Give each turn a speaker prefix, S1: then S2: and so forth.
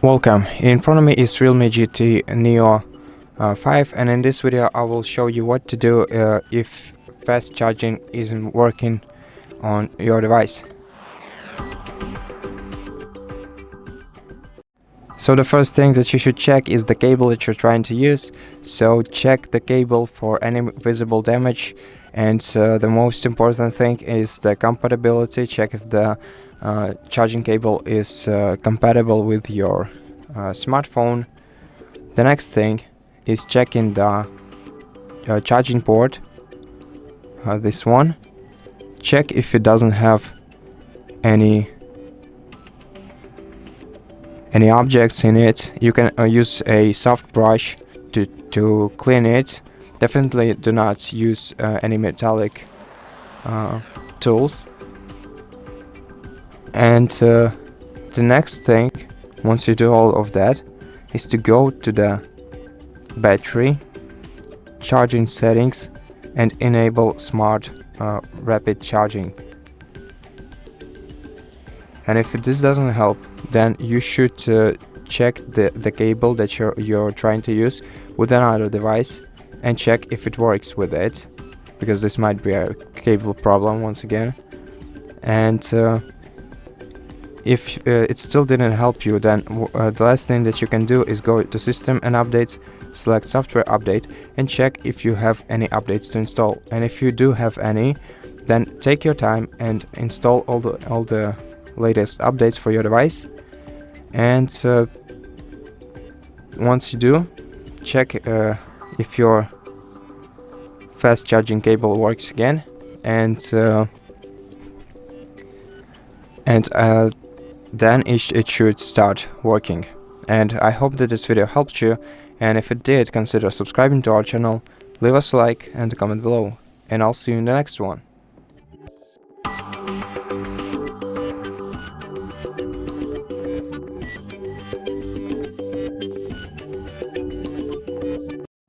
S1: Welcome. In front of me is REALME GT Neo 5, and in this video I will show you what to do if fast charging isn't working on your device. So the first thing that you should check is the cable that you're trying to use. So check the cable for any visible damage, and the most important thing is the compatibility. Check if the charging cable is compatible with your smartphone. The next thing is checking the charging port, this one. Check if it doesn't have any objects in it. You can use a soft brush to clean it. Definitely do not use any metallic tools. And the next thing, once you do all of that, is to go to the battery charging settings and enable smart rapid charging. And if this doesn't help, then you should check the cable that you're trying to use with another device and check if it works with it, because this might be a cable problem once again. And if it still didn't help you, then the last thing that you can do is go to System and Updates, select Software Update, and check if you have any updates to install. And if you do have any, then take your time and install all the latest updates for your device. And once you do, check if your fast charging cable works again, and then it should start working. And I hope that this video helped you, and if it did, consider subscribing to our channel, leave us a like and a comment below, and I'll see you in the next one.